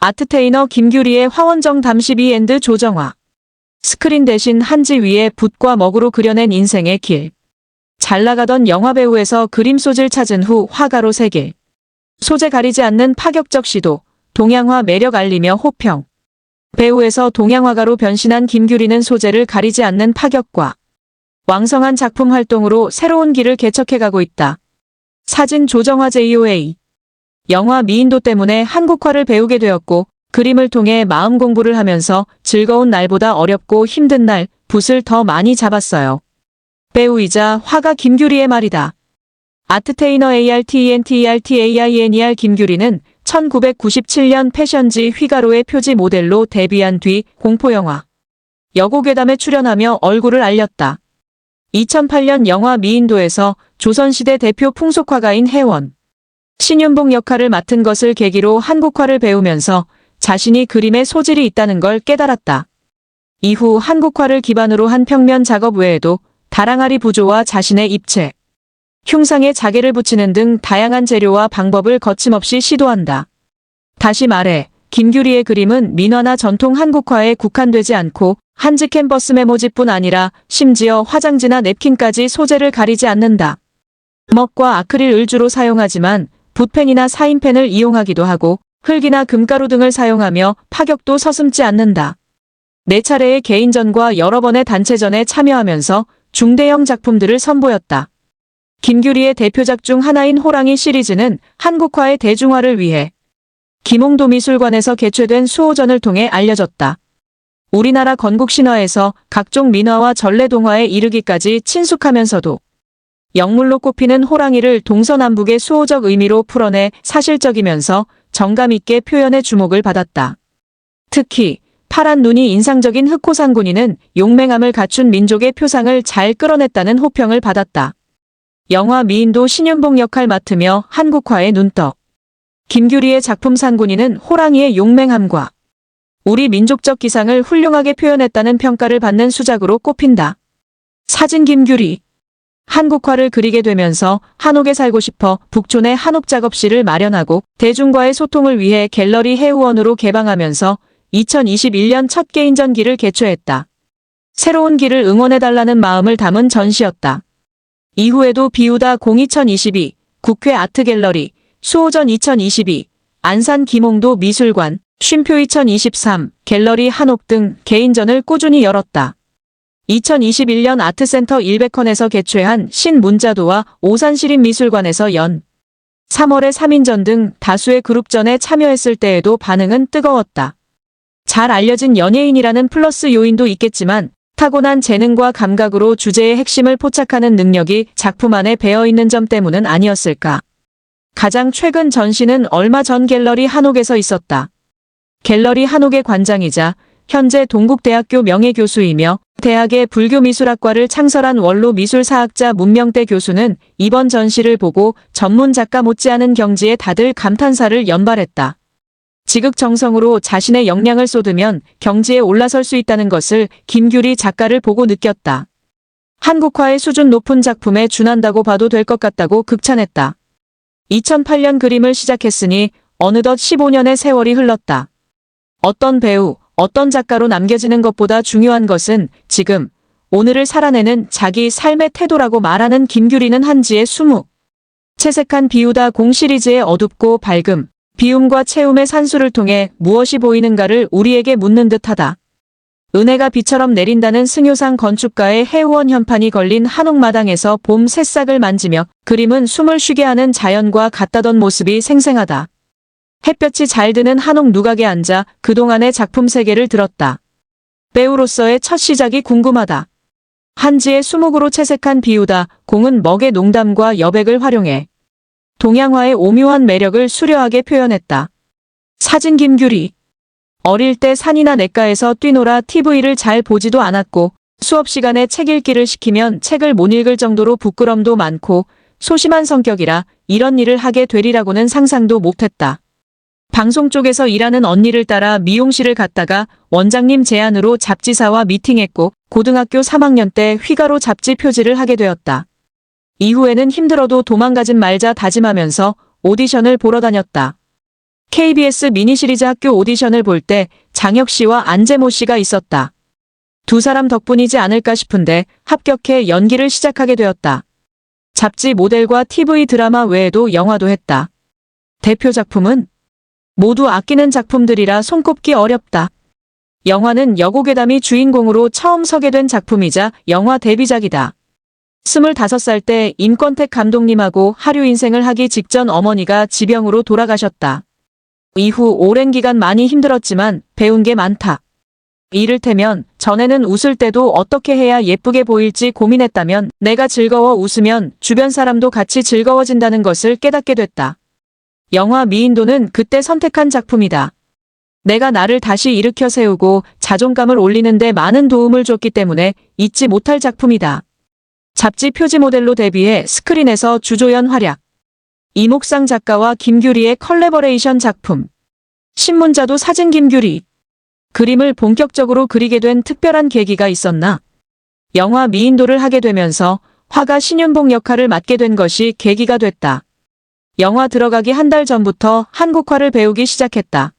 아트테이너 김규리의 화원정 담시비 앤드 조정화. 스크린 대신 한지 위에 붓과 먹으로 그려낸 인생의 길. 잘 나가던 영화배우에서 그림 소질 찾은 후 화가로 새길. 소재 가리지 않는 파격적 시도, 동양화 매력 알리며 호평. 배우에서 동양화가로 변신한 김규리는 소재를 가리지 않는 파격과 왕성한 작품 활동으로 새로운 길을 개척해가고 있다. 사진 조정화 JOA. 영화 미인도 때문에 한국화를 배우게 되었고 그림을 통해 마음 공부를 하면서 즐거운 날보다 어렵고 힘든 날 붓을 더 많이 잡았어요. 배우이자 화가 김규리의 말이다. 아트테이너 ARTENTERTAINER 김규리는 1997년 패션지 휘가로의 표지 모델로 데뷔한 뒤 공포영화 여고괴담에 출연하며 얼굴을 알렸다. 2008년 영화 미인도에서 조선시대 대표 풍속화가인 혜원, 신윤복 역할을 맡은 것을 계기로 한국화를 배우면서 자신이 그림에 소질이 있다는 걸 깨달았다. 이후 한국화를 기반으로 한 평면 작업 외에도 다랑아리 부조와 자신의 입체, 흉상에 자개를 붙이는 등 다양한 재료와 방법을 거침없이 시도한다. 다시 말해 김규리의 그림은 민화나 전통 한국화에 국한되지 않고 한지 캔버스 메모지뿐 아니라 심지어 화장지나 냅킨까지 소재를 가리지 않는다. 먹과 아크릴 을주로 사용하지만 붓펜이나 사인펜을 이용하기도 하고 흙이나 금가루 등을 사용하며 파격도 서슴지 않는다. 4차례의 개인전과 여러 번의 단체전에 참여하면서 중대형 작품들을 선보였다. 김규리의 대표작 중 하나인 호랑이 시리즈는 한국화의 대중화를 위해 김홍도 미술관에서 개최된 수호전을 통해 알려졌다. 우리나라 건국신화에서 각종 민화와 전래동화에 이르기까지 친숙하면서도 영물로 꼽히는 호랑이를 동서남북의 수호적 의미로 풀어내 사실적이면서 정감 있게 표현해 주목을 받았다. 특히 파란 눈이 인상적인 흑호상군이는 용맹함을 갖춘 민족의 표상을 잘 끌어냈다는 호평을 받았다. 영화 미인도 신윤복 역할 맡으며 한국화의 눈떡. 김규리의 작품 상군이는 호랑이의 용맹함과 우리 민족적 기상을 훌륭하게 표현했다는 평가를 받는 수작으로 꼽힌다. 사진 김규리. 한국화를 그리게 되면서 한옥에 살고 싶어 북촌에 한옥 작업실을 마련하고 대중과의 소통을 위해 갤러리 해우원으로 개방하면서 2021년 첫 개인전기를 개최했다. 새로운 길을 응원해달라는 마음을 담은 전시였다. 이후에도 비우다 2022, 국회 아트갤러리, 수호전 2022, 안산 김홍도 미술관, 쉼표 2023, 갤러리 한옥 등 개인전을 꾸준히 열었다. 2021년 아트센터 100컨에서 개최한 신문자도와 오산시립미술관에서 연 3월의 3인전 등 다수의 그룹전에 참여했을 때에도 반응은 뜨거웠다. 잘 알려진 연예인이라는 플러스 요인도 있겠지만 타고난 재능과 감각으로 주제의 핵심을 포착하는 능력이 작품 안에 배어있는 점 때문은 아니었을까. 가장 최근 전시는 얼마 전 갤러리 한옥에서 있었다. 갤러리 한옥의 관장이자 현재 동국대학교 명예교수이며 대학의 불교미술학과를 창설한 원로 미술사학자 문명대 교수는 이번 전시를 보고 전문 작가 못지않은 경지에 다들 감탄사를 연발했다. 지극정성으로 자신의 역량을 쏟으면 경지에 올라설 수 있다는 것을 김규리 작가를 보고 느꼈다. 한국화의 수준 높은 작품에 준한다고 봐도 될 것 같다고 극찬했다. 2008년 그림을 시작했으니 어느덧 15년의 세월이 흘렀다. 어떤 배우, 어떤 작가로 남겨지는 것보다 중요한 것은 지금, 오늘을 살아내는 자기 삶의 태도라고 말하는 김규리는 한지의 20. 채색한 비우다 공 시리즈의 어둡고 밝음, 비움과 채움의 산수를 통해 무엇이 보이는가를 우리에게 묻는 듯하다. 은혜가 비처럼 내린다는 승효상 건축가의 해우원 현판이 걸린 한옥마당에서 봄 새싹을 만지며 그림은 숨을 쉬게 하는 자연과 같다던 모습이 생생하다. 햇볕이 잘 드는 한옥 누각에 앉아 그동안의 작품 세계를 들었다. 배우로서의 첫 시작이 궁금하다. 한지의 수묵으로 채색한 비우다 공은 먹의 농담과 여백을 활용해 동양화의 오묘한 매력을 수려하게 표현했다. 사진 김규리. 어릴 때 산이나 냇가에서 뛰놀아 TV를 잘 보지도 않았고 수업 시간에 책 읽기를 시키면 책을 못 읽을 정도로 부끄럼도 많고 소심한 성격이라 이런 일을 하게 되리라고는 상상도 못했다. 방송 쪽에서 일하는 언니를 따라 미용실을 갔다가 원장님 제안으로 잡지사와 미팅했고 고등학교 3학년 때 휘가로 잡지 표지를 하게 되었다. 이후에는 힘들어도 도망가진 말자 다짐하면서 오디션을 보러 다녔다. KBS 미니시리즈 학교 오디션을 볼 때 장혁 씨와 안재모 씨가 있었다. 두 사람 덕분이지 않을까 싶은데 합격해 연기를 시작하게 되었다. 잡지 모델과 TV 드라마 외에도 영화도 했다. 대표 작품은 모두 아끼는 작품들이라 손꼽기 어렵다. 영화는 여고괴담이 주인공으로 처음 서게 된 작품이자 영화 데뷔작이다. 25살 때 임권택 감독님하고 하류 인생을 하기 직전 어머니가 지병으로 돌아가셨다. 이후 오랜 기간 많이 힘들었지만 배운 게 많다. 이를테면 전에는 웃을 때도 어떻게 해야 예쁘게 보일지 고민했다면 내가 즐거워 웃으면 주변 사람도 같이 즐거워진다는 것을 깨닫게 됐다. 영화 미인도는 그때 선택한 작품이다. 내가 나를 다시 일으켜 세우고 자존감을 올리는 데 많은 도움을 줬기 때문에 잊지 못할 작품이다. 잡지 표지 모델로 데뷔해 스크린에서 주조연 활약. 이목상 작가와 김규리의 컬래버레이션 작품. 신문자도 사진 김규리. 그림을 본격적으로 그리게 된 특별한 계기가 있었나? 영화 미인도를 하게 되면서 화가 신윤복 역할을 맡게 된 것이 계기가 됐다. 영화 들어가기 한 달 전부터 한국화를 배우기 시작했다.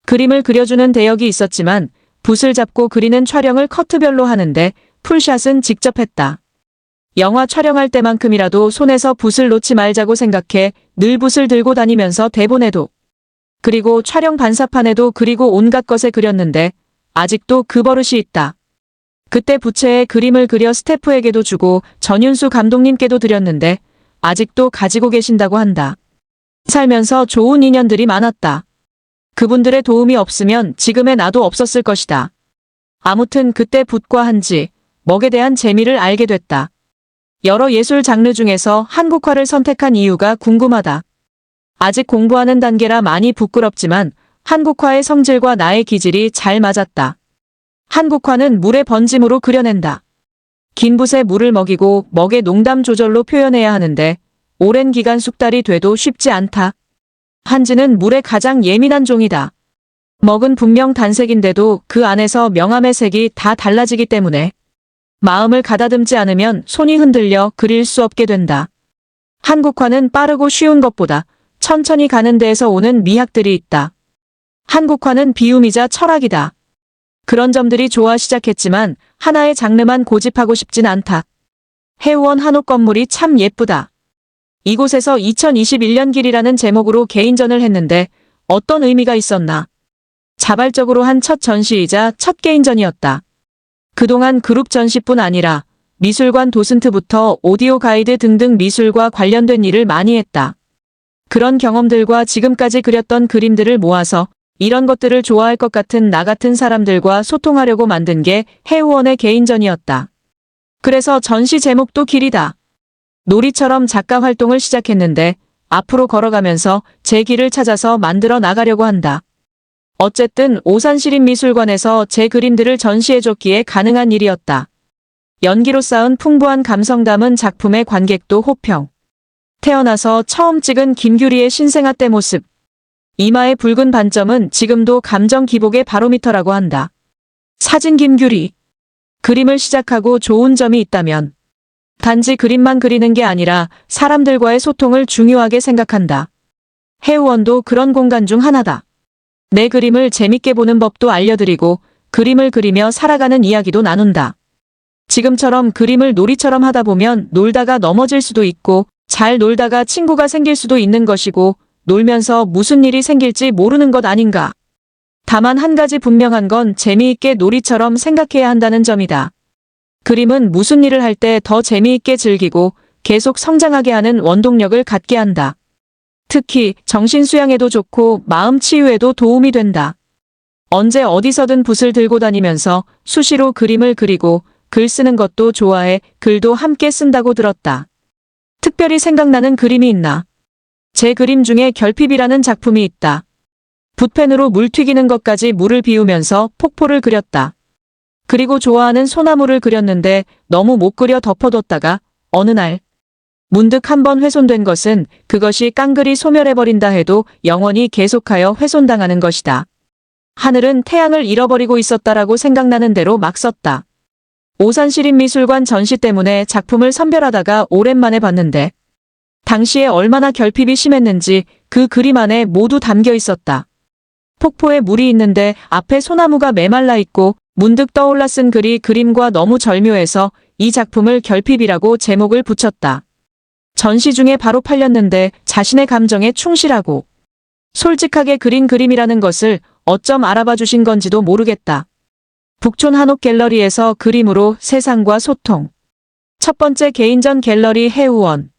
그림을 그려주는 대역이 있었지만 붓을 잡고 그리는 촬영을 커트별로 하는데 풀샷은 직접 했다. 영화 촬영할 때만큼이라도 손에서 붓을 놓지 말자고 생각해 늘 붓을 들고 다니면서 대본에도 그리고 촬영 반사판에도 그리고 온갖 것에 그렸는데 아직도 그 버릇이 있다. 그때 부채에 그림을 그려 스태프에게도 주고 전윤수 감독님께도 드렸는데 아직도 가지고 계신다고 한다. 살면서 좋은 인연들이 많았다. 그분들의 도움이 없으면 지금의 나도 없었을 것이다. 아무튼 그때 붓과 한지, 먹에 대한 재미를 알게 됐다. 여러 예술 장르 중에서 한국화를 선택한 이유가 궁금하다. 아직 공부하는 단계라 많이 부끄럽지만 한국화의 성질과 나의 기질이 잘 맞았다. 한국화는 물의 번짐으로 그려낸다. 긴 붓에 물을 먹이고 먹의 농담 조절로 표현해야 하는데 오랜 기간 숙달이 돼도 쉽지 않다. 한지는 물에 가장 예민한 종이다. 먹은 분명 단색인데도 그 안에서 명암의 색이 다 달라지기 때문에 마음을 가다듬지 않으면 손이 흔들려 그릴 수 없게 된다. 한국화는 빠르고 쉬운 것보다 천천히 가는 데에서 오는 미학들이 있다. 한국화는 비움이자 철학이다. 그런 점들이 좋아 시작했지만 하나의 장르만 고집하고 싶진 않다. 해우원 한옥 건물이 참 예쁘다. 이곳에서 2021년 길이라는 제목으로 개인전을 했는데 어떤 의미가 있었나? 자발적으로 한 첫 전시이자 첫 개인전이었다. 그동안 그룹 전시뿐 아니라 미술관 도슨트부터 오디오 가이드 등등 미술과 관련된 일을 많이 했다. 그런 경험들과 지금까지 그렸던 그림들을 모아서 이런 것들을 좋아할 것 같은 나 같은 사람들과 소통하려고 만든 게 해우원의 개인전이었다. 그래서 전시 제목도 길이다. 놀이처럼 작가 활동을 시작했는데 앞으로 걸어가면서 제 길을 찾아서 만들어 나가려고 한다. 어쨌든 오산시립미술관에서 제 그림들을 전시해줬기에 가능한 일이었다. 연기로 쌓은 풍부한 감성 담은 작품의 관객도 호평. 태어나서 처음 찍은 김규리의 신생아 때 모습. 이마의 붉은 반점은 지금도 감정 기복의 바로미터라고 한다. 사진 김규리. 그림을 시작하고 좋은 점이 있다면 단지 그림만 그리는 게 아니라 사람들과의 소통을 중요하게 생각한다. 해우원도 그런 공간 중 하나다. 내 그림을 재밌게 보는 법도 알려드리고 그림을 그리며 살아가는 이야기도 나눈다. 지금처럼 그림을 놀이처럼 하다 보면 놀다가 넘어질 수도 있고 잘 놀다가 친구가 생길 수도 있는 것이고 놀면서 무슨 일이 생길지 모르는 것 아닌가. 다만 한 가지 분명한 건 재미있게 놀이처럼 생각해야 한다는 점이다. 그림은 무슨 일을 할 때 더 재미있게 즐기고 계속 성장하게 하는 원동력을 갖게 한다. 특히 정신 수양에도 좋고 마음 치유에도 도움이 된다. 언제 어디서든 붓을 들고 다니면서 수시로 그림을 그리고 글 쓰는 것도 좋아해 글도 함께 쓴다고 들었다. 특별히 생각나는 그림이 있나? 제 그림 중에 결핍이라는 작품이 있다. 붓펜으로 물 튀기는 것까지 물을 비우면서 폭포를 그렸다. 그리고 좋아하는 소나무를 그렸는데 너무 못 그려 덮어뒀다가 어느 날 문득 한번 훼손된 것은 그것이 깡그리 소멸해버린다 해도 영원히 계속하여 훼손당하는 것이다. 하늘은 태양을 잃어버리고 있었다라고 생각나는 대로 막 썼다. 오산시립미술관 전시 때문에 작품을 선별하다가 오랜만에 봤는데 당시에 얼마나 결핍이 심했는지 그 그림 안에 모두 담겨 있었다. 폭포에 물이 있는데 앞에 소나무가 메말라 있고 문득 떠올라 쓴 글이 그림과 너무 절묘해서 이 작품을 결핍이라고 제목을 붙였다. 전시 중에 바로 팔렸는데 자신의 감정에 충실하고 솔직하게 그린 그림이라는 것을 어쩜 알아봐 주신 건지도 모르겠다. 북촌 한옥 갤러리에서 그림으로 세상과 소통. 첫 번째 개인전 갤러리 해우원.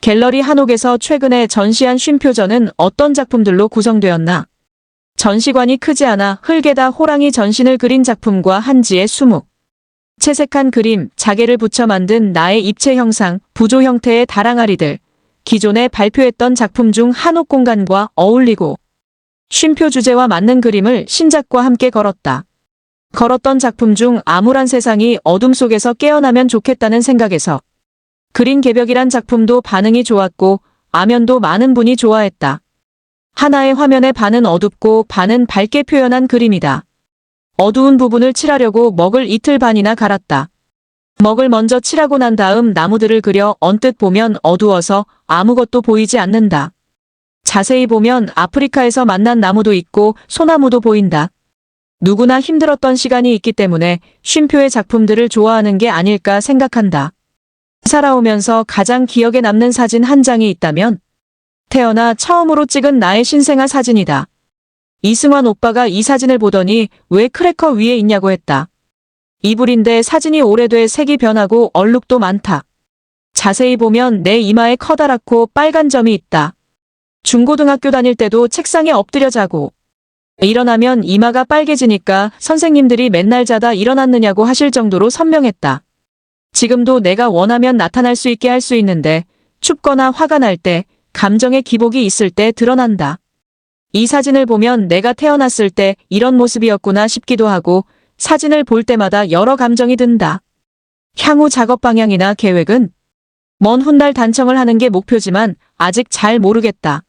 갤러리 한옥에서 최근에 전시한 쉼표전은 어떤 작품들로 구성되었나? 전시관이 크지 않아 흙에다 호랑이 전신을 그린 작품과 한지의 수묵. 채색한 그림, 자개를 붙여 만든 나의 입체 형상, 부조 형태의 다랑아리들. 기존에 발표했던 작품 중 한옥 공간과 어울리고 쉼표 주제와 맞는 그림을 신작과 함께 걸었다. 걸었던 작품 중 암울한 세상이 어둠 속에서 깨어나면 좋겠다는 생각에서 그린 개벽이란 작품도 반응이 좋았고 아면도 많은 분이 좋아했다. 하나의 화면의 반은 어둡고 반은 밝게 표현한 그림이다. 어두운 부분을 칠하려고 먹을 이틀 반이나 갈았다. 먹을 먼저 칠하고 난 다음 나무들을 그려 언뜻 보면 어두워서 아무것도 보이지 않는다. 자세히 보면 아프리카에서 만난 나무도 있고 소나무도 보인다. 누구나 힘들었던 시간이 있기 때문에 쉼표의 작품들을 좋아하는 게 아닐까 생각한다. 살아오면서 가장 기억에 남는 사진 한 장이 있다면 태어나 처음으로 찍은 나의 신생아 사진이다. 이승환 오빠가 이 사진을 보더니 왜 크래커 위에 있냐고 했다. 이불인데 사진이 오래돼 색이 변하고 얼룩도 많다. 자세히 보면 내 이마에 커다랗고 빨간 점이 있다. 중고등학교 다닐 때도 책상에 엎드려 자고 일어나면 이마가 빨개지니까 선생님들이 맨날 자다 일어났느냐고 하실 정도로 선명했다. 지금도 내가 원하면 나타날 수 있게 할 수 있는데 춥거나 화가 날 때, 감정의 기복이 있을 때 드러난다. 이 사진을 보면 내가 태어났을 때 이런 모습이었구나 싶기도 하고 사진을 볼 때마다 여러 감정이 든다. 향후 작업 방향이나 계획은 먼 훗날 단청을 하는 게 목표지만 아직 잘 모르겠다.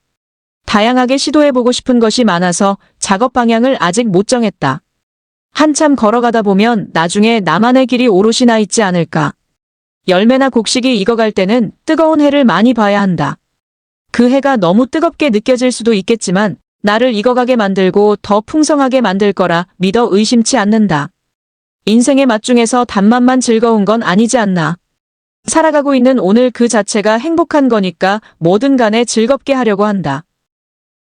다양하게 시도해보고 싶은 것이 많아서 작업 방향을 아직 못 정했다. 한참 걸어가다 보면 나중에 나만의 길이 오롯이 나 있지 않을까. 열매나 곡식이 익어갈 때는 뜨거운 해를 많이 봐야 한다. 그 해가 너무 뜨겁게 느껴질 수도 있겠지만 나를 익어가게 만들고 더 풍성하게 만들 거라 믿어 의심치 않는다. 인생의 맛 중에서 단맛만 즐거운 건 아니지 않나. 살아가고 있는 오늘 그 자체가 행복한 거니까 뭐든 간에 즐겁게 하려고 한다.